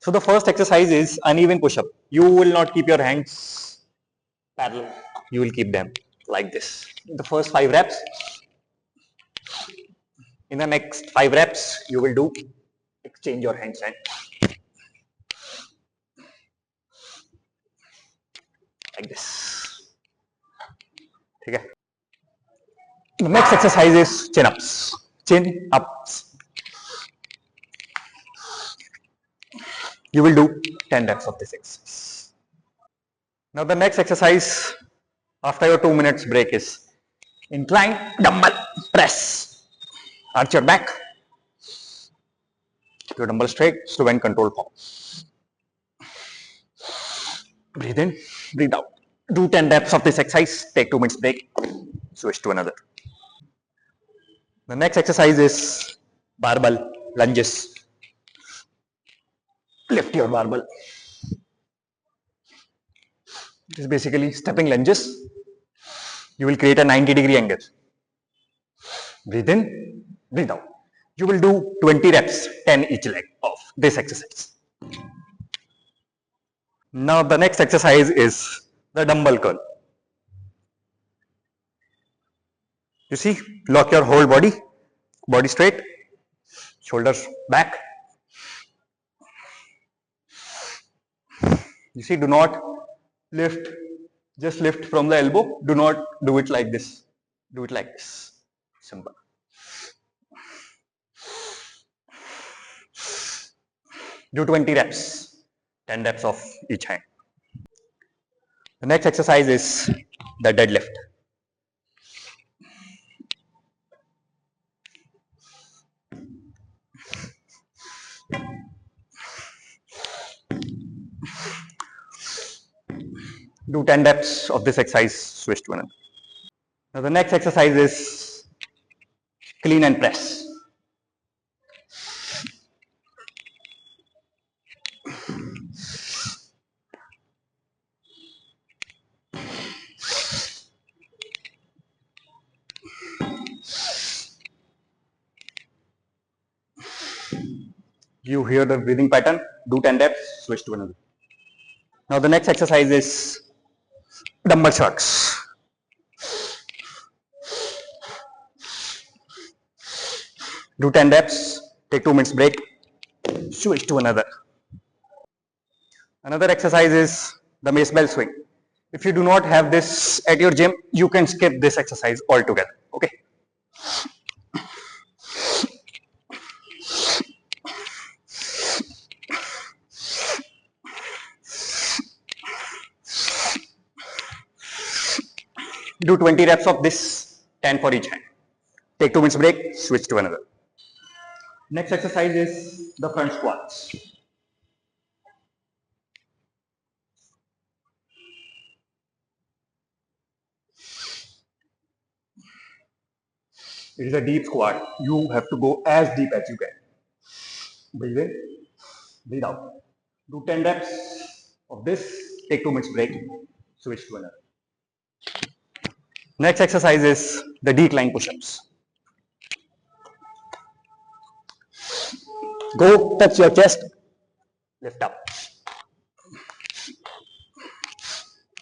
So the first exercise is uneven push-up. You will not keep your hands parallel. You will keep them like this. The first 5 reps. In the next 5 reps, you will do exchange your handstand. Like this. Okay. The next exercise is chin-ups. Chin-ups. You will do 10 reps of this exercise. Now the next exercise after your 2 minutes break is incline dumbbell press. Arch your back. Keep your dumbbell straight, slow and controlled form. Breathe in, breathe out. Do 10 reps of this exercise. Take 2 minutes break. Switch to another. The next exercise is barbell lunges. Lift your barbell. It is basically stepping lunges. You will create a 90-degree angle. Breathe in, breathe out. You will do 20 reps, 10 each leg of this exercise. Now the next exercise is the dumbbell curl. You see, lock your whole body, body straight, shoulders back. You see, do not lift, just lift from the elbow. Do not do it like this. Do it like this. Simple. Do 20 reps, 10 reps of each hand. The next exercise is the deadlift. Do 10 reps of this exercise, switch to another. Now the next exercise is clean and press. You hear the breathing pattern, do 10 reps, switch to another. Now the next exercise is dumbbell shrugs. Do 10 reps, take 2 minutes break, switch to another. Another exercise is the mace bell swing. If you do not have this at your gym, you can skip this exercise altogether. Okay. Do 20 reps of this, 10 for each hand. Take 2 minutes break, switch to another. Next exercise is the front squats. It is a deep squat. You have to go as deep as you can. Breathe in, breathe out. Do 10 reps of this, take 2 minutes break, switch to another. Next exercise is the decline push-ups. Go touch your chest, lift up.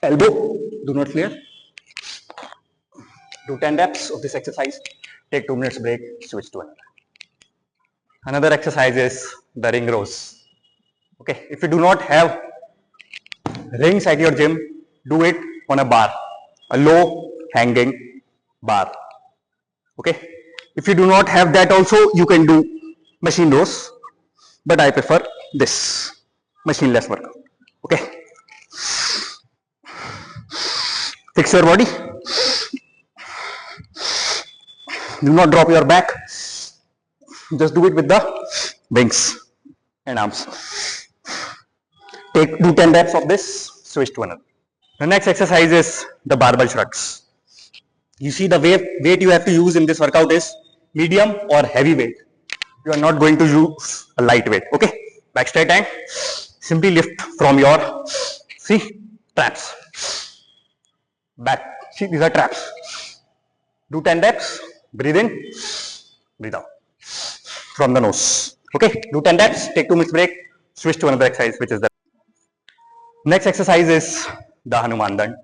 Elbow, do not flare. Do 10 reps of this exercise, take 2 minutes break, switch to another. Another exercise is the ring rows. Okay, if you do not have rings at your gym, do it on a bar, a low hanging bar. Okay, if you do not have that also, you can do machine rows, but I prefer this machine-less workout. Okay, fix your body. Do not drop your back. Just do it with the wings and arms. Do 10 reps of this, switch to another. The next exercise is the barbell shrugs. You see, the weight you have to use in this workout is medium or heavy weight. You are not going to use a light weight. Okay, back straight and simply lift from your, see, traps. Back, see, these are traps. Do 10 reps, breathe in, breathe out from the nose. Okay, do 10 reps, take 2 minutes break, switch to another exercise, which is the next exercise is the Hanuman Dand.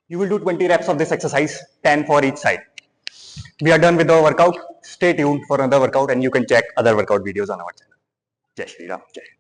You will do 20 reps of this exercise, 10 for each side. We are done with the workout. Stay tuned for another workout and you can check other workout videos on our channel. Jai Shri Ram. Jai.